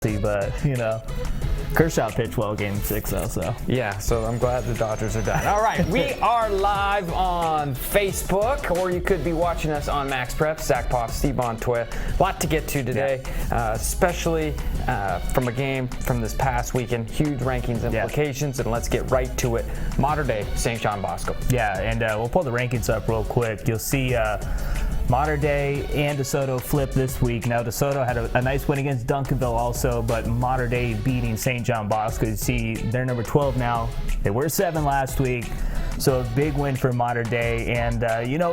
but Kershaw pitched well game 6 though, so. Yeah, so I'm glad the Dodgers are done. All right, we are live on Facebook, or you could be watching us on Max Prep. Zack Poff, Steve Montoya. A lot to get to today, especially from a game from this past weekend. Huge rankings implications, and let's get right to it. Modern day St. John Bosco. Yeah, and we'll pull the rankings up real quick. You'll see Modern Day and DeSoto flip this week. Now, DeSoto had a nice win against Duncanville also, but Modern Day beating St. John Bosco. You see, they're number 12 now. They were 7 last week, so a big win for Modern Day. And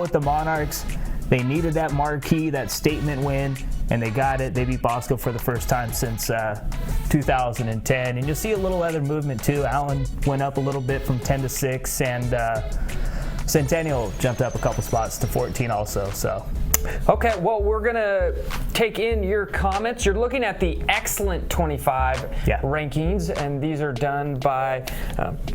with the Monarchs, they needed that marquee, that statement win, and they got it. They beat Bosco for the first time since 2010. And you'll see a little other movement, too. Allen went up a little bit from 10 to 6, and Centennial jumped up a couple spots to 14 also, so. Okay, well, we're going to take in your comments. You're looking at the Xcellent 25 rankings, and these are done by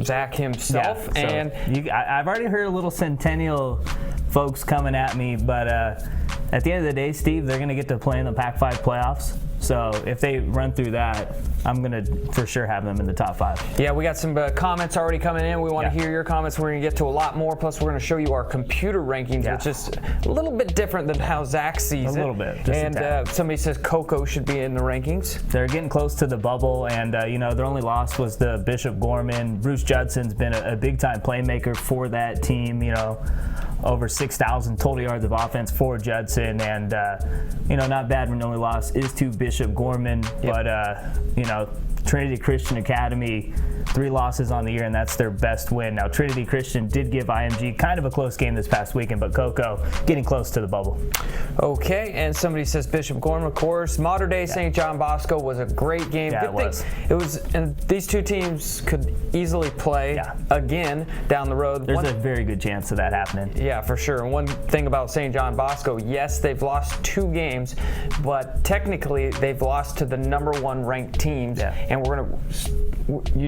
Zach himself. Yeah, so and I've already heard a little Centennial folks coming at me, but at the end of the day, Steve, they're going to get to play in the Pac-5 playoffs. So if they run through that, I'm going to for sure have them in the top 5. Yeah, we got some comments already coming in. We want to hear your comments. We're going to get to a lot more. Plus, we're going to show you our computer rankings, which is a little bit different than how Zach sees it. A little bit. And somebody says Coco should be in the rankings. They're getting close to the bubble, and their only loss was the Bishop Gorman. Bruce Judson's been a big-time playmaker for that team, over 6,000 total yards of offense for Judson, and not bad when the only loss is to Bishop Gorman, but Trinity Christian Academy, 3 losses on the year, and that's their best win. Now, Trinity Christian did give IMG kind of a close game this past weekend, but Coco getting close to the bubble. Okay, and somebody says Bishop Gorman, of course. Modern day St. John Bosco was a great game. Yeah, it was, and these two teams could easily play again down the road. There's a very good chance of that happening. Yeah, for sure. And one thing about St. John Bosco, yes, they've lost 2 games, but technically they've lost to the number 1 ranked teams. Yeah. And we're going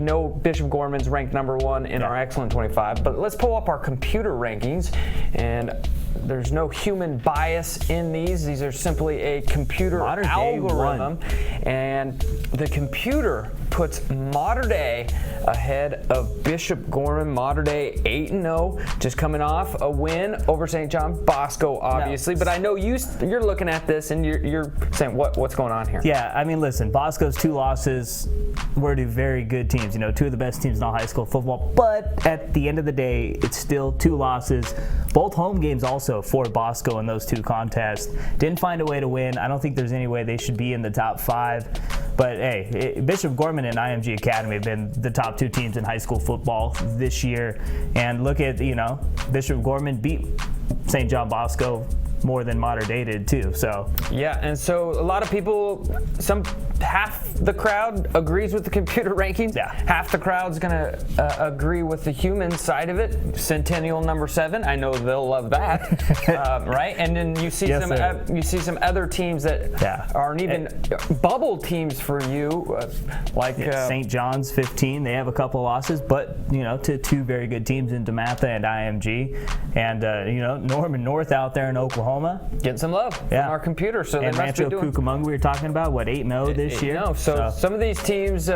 to, Bishop Gorman's ranked number 1 in our Xcellent 25. But let's pull up our computer rankings. And there's no human bias in these. These are simply a computer algorithm. And the computer puts Modern Day ahead of Bishop Gorman. Modern Day 8-0, just coming off a win over St. John Bosco, obviously. No. But I know you're looking at this and you're saying, what's going on here? Yeah, I mean, listen, Bosco's 2 losses were to very good teams, 2 of the best teams in all high school football. But at the end of the day, it's still 2 losses. Both home games also for Bosco in those 2 contests. Didn't find a way to win. I don't think there's any way they should be in the top 5. But hey, Bishop Gorman and IMG Academy have been the top 2 teams in high school football this year. And look at, Bishop Gorman beat St. John Bosco more than Modern Day did too. So yeah, and so a lot of people, half the crowd agrees with the computer rankings. Yeah. Half the crowd's gonna agree with the human side of it. Centennial number 7. I know they'll love that, right? And then you see some other teams that aren't even bubble teams for you, like St. John's 15. They have a couple losses, but to 2 very good teams in DeMatha and IMG, and Norman North out there in Oklahoma. Getting some love from our computer. So and Rancho Cucamonga we were talking about, 8-0 this year? So some of these teams,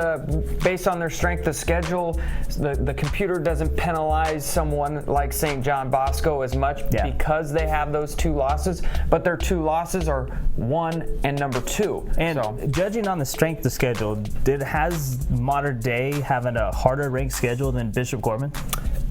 based on their strength of schedule, the computer doesn't penalize someone like St. John Bosco as much because they have those 2 losses, but their 2 losses are 1 and number 2. And judging on the strength of schedule, has Modern Day having a harder ranked schedule than Bishop Gorman?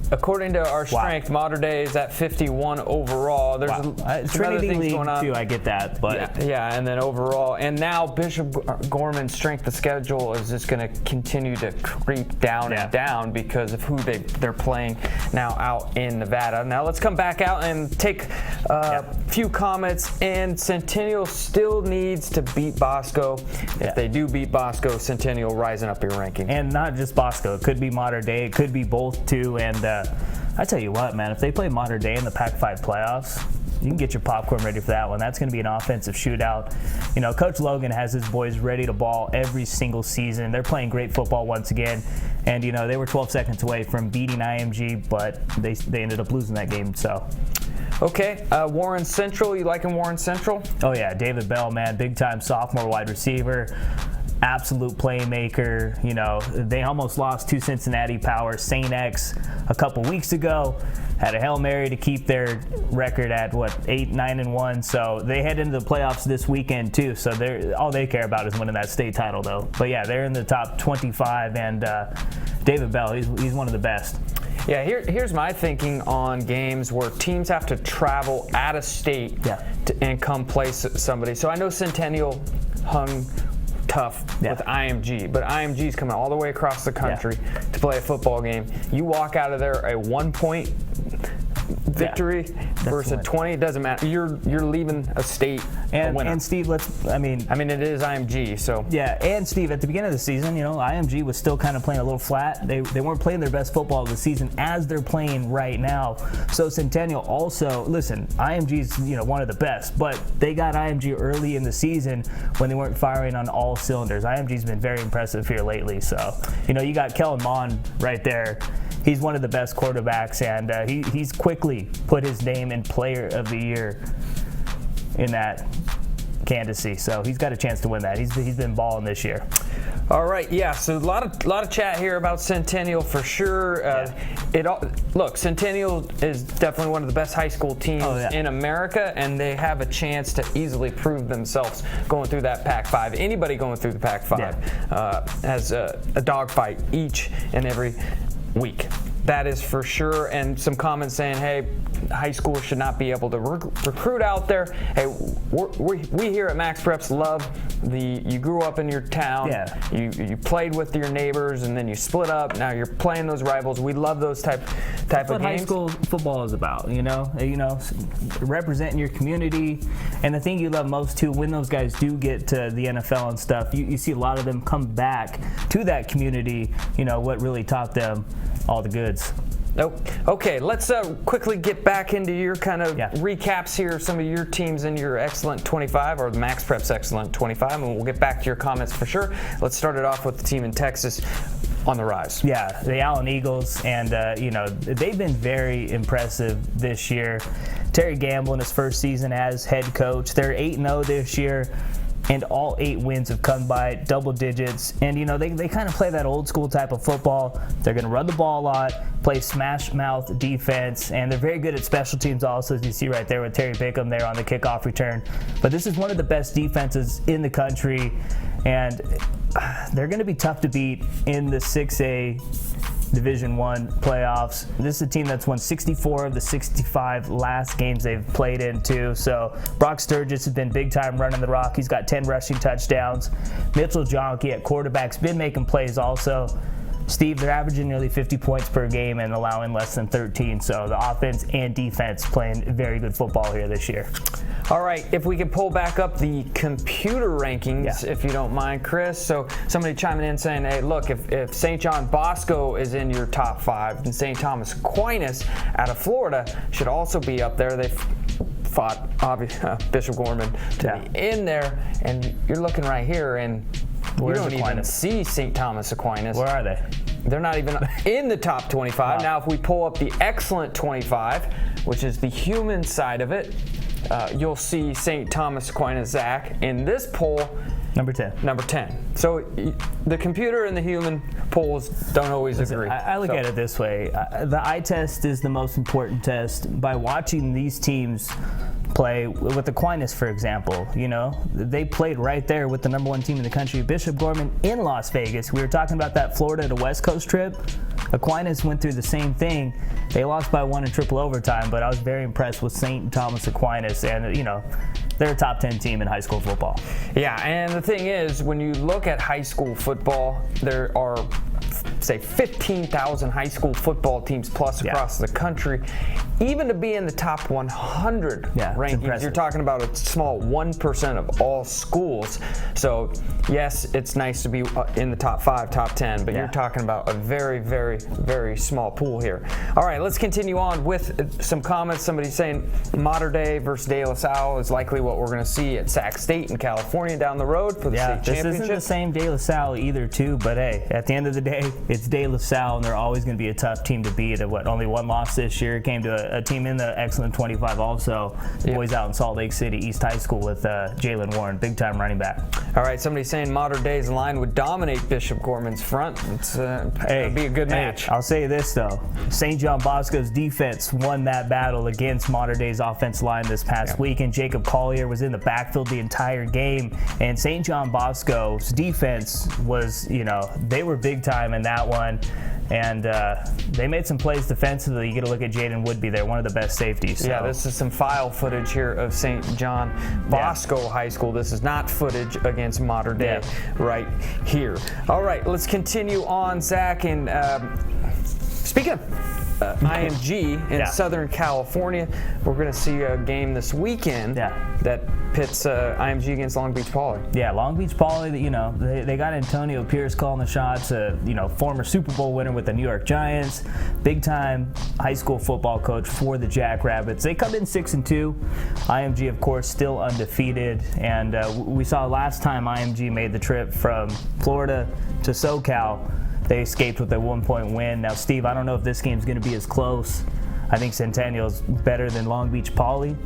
According to our strength, Modern Day is at 51 overall. There's some other things going on. Too, I get that, but and then overall, and now Bishop Gorman's strength of schedule is just going to continue to creep down and down because of who they're playing now out in Nevada. Now let's come back out and take a few comments. And Centennial still needs to beat Bosco. If they do beat Bosco, Centennial rising up your ranking. And not just Bosco. It could be Modern Day. It could be both too. And I tell you what, man, if they play Modern Day in the Pac-5 playoffs, you can get your popcorn ready for that one. That's going to be an offensive shootout. Coach Logan has his boys ready to ball every single season. They're playing great football once again. And, they were 12 seconds away from beating IMG, but they ended up losing that game. So Okay, Warren Central. You liking Warren Central? Oh, yeah. David Bell, man. Big-time sophomore wide receiver. absolute playmaker. You know, they almost lost to Cincinnati Power. St. X a couple weeks ago had a Hail Mary to keep their record at 8-9-1. So they head into the playoffs this weekend too. So all they care about is winning that state title though. But yeah, they're in the top 25, and David Bell, he's one of the best. Yeah, here's my thinking on games where teams have to travel out of state and come play somebody. So I know Centennial hung tough with IMG, but IMG's coming all the way across the country to play a football game. You walk out of there a 1-point victory versus a 20, it doesn't matter. You're leaving a state a winner. And Steve, I mean it is IMG, so and Steve, at the beginning of the season, you know, IMG was still kind of playing a little flat. They weren't playing their best football of the season as they're playing right now. So Centennial also, listen, IMG's, you know, one of the best, but they got IMG early in the season when they weren't firing on all cylinders. IMG's been very impressive here lately. So, you know, you got Kellen Mond right there. He's one of the best quarterbacks, and he's quickly put his name in Player of the Year in that candidacy. So he's got a chance to win that. He's been balling this year. All right, yeah. So a lot of chat here about Centennial for sure. Look, Centennial is definitely one of the best high school teams in America, and they have a chance to easily prove themselves going through that Pac-5. Anybody going through the Pac-5 has a dogfight each and every week. That is for sure. And some comments saying, hey, high school should not be able to recruit out there. Hey, we here at Max Preps love you grew up in your town. You played with your neighbors, and then you split up. Now you're playing those rivals. We love those type of games. That's what high school football is about, you know, representing your community. And the thing you love most too, when those guys do get to the NFL and stuff, you see a lot of them come back to that community, you know, what really taught them all the goods. Okay, let's quickly get back into your kind of recaps here of some of your teams in your Xcellent 25, or the Max Preps Xcellent 25, and we'll get back to your comments for sure. Let's start it off with the team in Texas on the rise. Yeah, the Allen Eagles, and they've been very impressive this year. Terry Gamble in his first season as head coach. They're 8-0 this year, and all 8 wins have come by double digits. And, you know, they kind of play that old school type of football. They're going to run the ball a lot, play smash mouth defense, and they're very good at special teams also, as you see right there with Terry Bickham there on the kickoff return. But this is one of the best defenses in the country, and they're going to be tough to beat in the 6A Division I playoffs. This is a team that's won 64 of the 65 last games they've played in too. So Brock Sturgis has been big time running the rock. He's got 10 rushing touchdowns. Mitchell Jonke at quarterback's been making plays also. Steve, they're averaging nearly 50 points per game and allowing less than 13. So the offense and defense playing very good football here this year. All right, if we could pull back up the computer rankings, if you don't mind, Chris. So somebody chiming in saying, hey, look, if St. John Bosco is in your top 5, then St. Thomas Aquinas out of Florida should also be up there. They've fought Bishop Gorman to be in there, and you're looking right here, and you don't even see St. Thomas Aquinas. Where are they? They're not even in the top 25. Now, if we pull up the Xcellent 25, which is the human side of it, you'll see St. Thomas Aquinas Zack in this poll. Number 10. Number 10. So the computer and the human polls don't always agree. I look at it this way. The eye test is the most important test. By watching these teams play with Aquinas, for example, you know, they played right there with the number 1 team in the country, Bishop Gorman, in Las Vegas. We were talking about that Florida to West Coast trip. Aquinas went through the same thing. They lost by 1 in triple overtime, but I was very impressed with St. Thomas Aquinas, and, you know, they're a top 10 team in high school football. Yeah, and the thing is, when you look at high school football, there are, say, 15,000 high school football teams plus across the country. Even to be in the top 100 rankings, you're talking about a small 1% of all schools. So, yes, it's nice to be in the top 5, top 10, but you're talking about a very, very, very small pool here. All right, let's continue on with some comments. Somebody saying Mater Dei versus De La Salle is likely what we're going to see at Sac State in California down the road for the state championship. This isn't the same De La Salle either, too, but hey, at the end of the day, It's De La Salle, and they're always going to be a tough team to beat. Only one loss this year. Came to a team in the Xcellent 25 also. The boys out in Salt Lake City East High School with Jalen Warren, big-time running back. All right, somebody's saying Modern Day's line would dominate Bishop Gorman's front. It'd be a good match. I'll say this, though. St. John Bosco's defense won that battle against Modern Day's offensive line this past week, and Jacob Collier was in the backfield the entire game. And St. John Bosco's defense was, they were big time in that one. And they made some plays defensively. You get to look at Jaden Woodby there, one of the best safeties. So. Yeah, this is some file footage here of St. John Bosco High School. This is not footage against Modern Day right here. All right, let's continue on, Zach. And speaking of IMG in Southern California, we're going to see a game this weekend that pits IMG against Long Beach Poly. Yeah, Long Beach Poly, they got Antonio Pierce calling the shots, former Super Bowl winner with the New York Giants, big-time high school football coach for the Jackrabbits. They come in 6-2. IMG, of course, still undefeated, and we saw last time IMG made the trip from Florida to SoCal, they escaped with a 1-point win. Now, Steve, I don't know if this game's going to be as close. I think Centennial's better than Long Beach Poly,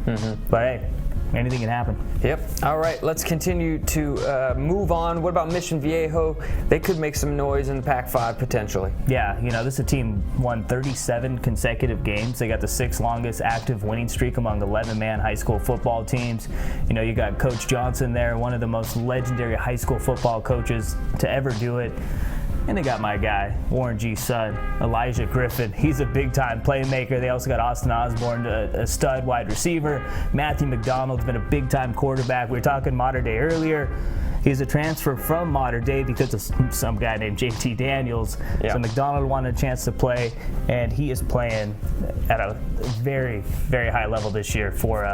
but hey, anything can happen. Yep. All right, let's continue to move on. What about Mission Viejo? They could make some noise in the Pac-5 potentially. Yeah, this is a team won 37 consecutive games. They got the 6th longest active winning streak among 11-man high school football teams. You got Coach Johnson there, one of the most legendary high school football coaches to ever do it. And they got my guy, Warren G's son, Elijah Griffin. He's a big-time playmaker. They also got Austin Osborne, a stud wide receiver. Matthew McDonald's been a big-time quarterback. We were talking Modern Day earlier. He's a transfer from Modern Day because of some guy named JT Daniels. So McDonald wanted a chance to play, and he is playing at a very, very high level this year for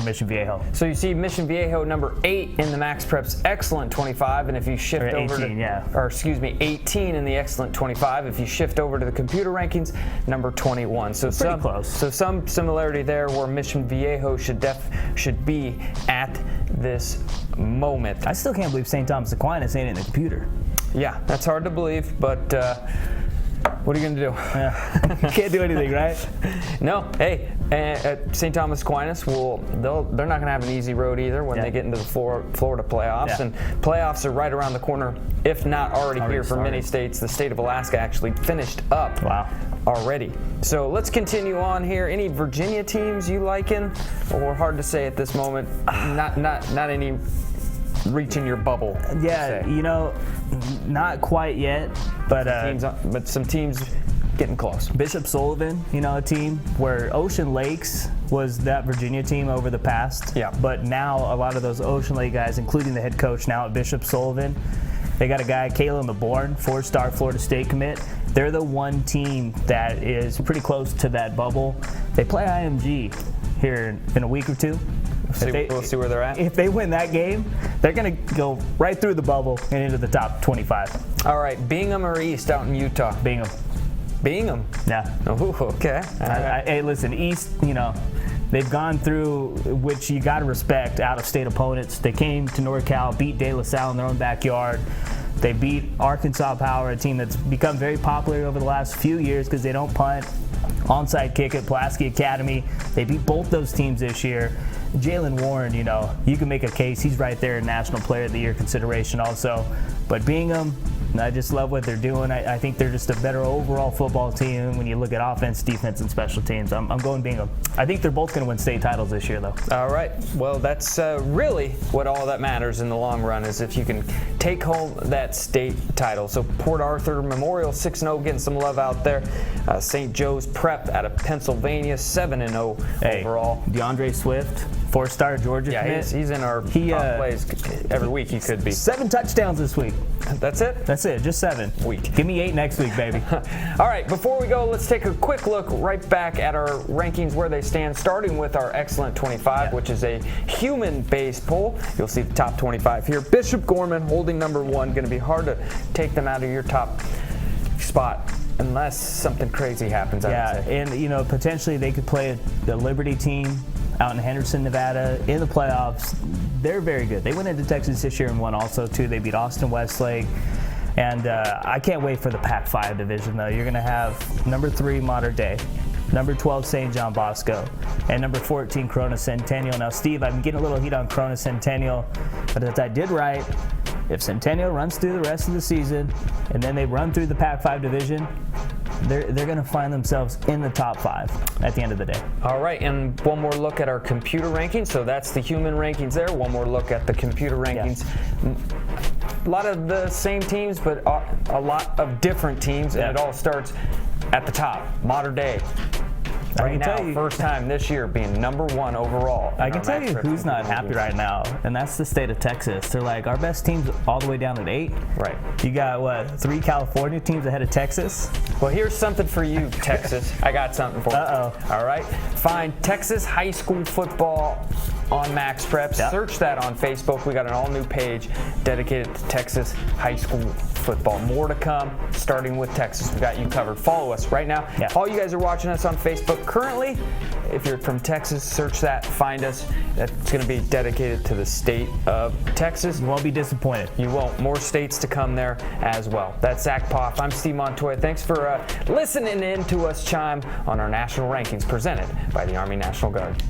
Mission Viejo. So you see Mission Viejo number 8 in the Max Preps Xcellent 25, and if you shift over 18, to 18 in the Xcellent 25, if you shift over to the computer rankings, number 21. So pretty close. So some similarity there where Mission Viejo should be at this moment. I still can't believe St. Thomas Aquinas ain't in the computer. Yeah, that's hard to believe, but what are you going to do? Can't do anything, right? No. Hey, at St. Thomas Aquinas, they're not going to have an easy road either when they get into the Florida playoffs. And playoffs are right around the corner, if not already here for many states. The state of Alaska actually finished up already. So let's continue on here. Any Virginia teams you liking? Or hard to say at this moment. Not any reaching your bubble. Yeah, not quite yet, but some teams getting close. Bishop Sullivan, a team where Ocean Lakes was that Virginia team over the past. Yeah. But now a lot of those Ocean Lake guys, including the head coach now at Bishop Sullivan, they got a guy, Kalen LeBourne, 4-star Florida State commit. They're the one team that is pretty close to that bubble. They play IMG here in a week or two. We'll see where they're at. If they win that game, they're going to go right through the bubble and into the top 25. All right, Bingham or East out in Utah? Bingham. Yeah. Oh, okay. Hey, listen, East, they've gone through, which you got to respect, out-of-state opponents. They came to NorCal, beat De La Salle in their own backyard. They beat Arkansas Power, a team that's become very popular over the last few years because they don't punt. Onside kick at Pulaski Academy. They beat both those teams this year. Jalen Warren, you can make a case. He's right there in National Player of the Year consideration also. But Bingham, I just love what they're doing. I think they're just a better overall football team when you look at offense, defense, and special teams. I'm going Bingham. I think they're both going to win state titles this year, though. All right. Well, that's really what all that matters in the long run is if you can take home that state title. So Port Arthur Memorial 6-0, getting some love out there. St. Joe's Prep out of Pennsylvania 7-0 overall. DeAndre Swift, 4-star Georgia commit. He's in our top plays every week. He could be 7 touchdowns this week. That's it? That's it, just 7. Week. Give me 8 next week, baby. All right, before we go, let's take a quick look right back at our rankings, where they stand, starting with our Xcellent 25, which is a human-based poll. You'll see the top 25 here. Bishop Gorman holding number 1. Going to be hard to take them out of your top spot unless something crazy happens, I would say. And, potentially they could play the Liberty team out in Henderson, Nevada in the playoffs. They're very good. They went into Texas this year and won also, too. They beat Austin Westlake. And I can't wait for the Pac-5 division, though. You're going to have number 3, Mater Dei, number 12, St. John Bosco, and number 14, Corona Centennial. Now, Steve, I've been getting a little heat on Corona Centennial, but as I did right, if Centennial runs through the rest of the season and then they run through the Pac-5 division, they're going to find themselves in the top 5 at the end of the day. All right, and one more look at our computer rankings. So that's the human rankings there. One more look at the computer rankings. Yeah. A lot of the same teams, but a lot of different teams, and it all starts at the top. Mater Dei. Right now, first time this year being number 1 overall. I can tell you who's not happy right now, and that's the state of Texas. They're like, our best team's all the way down at 8. Right. You got, what, 3 California teams ahead of Texas? Well, here's something for you, Texas. I got something for you. Uh-oh. All right. Find Texas high school football on Max Preps. Yep. Search that on Facebook. We got an all-new page dedicated to Texas high school football. More to come, starting with Texas. We got you covered. Follow us right now. Yeah. All you guys are watching us on Facebook currently. If you're from Texas, search that, find us. That's going to be dedicated to the state of Texas. You won't be disappointed. You won't. More states to come there as well. That's Zack Poff. I'm Steve Montoya. Thanks for listening in to us chime on our national rankings presented by the Army National Guard.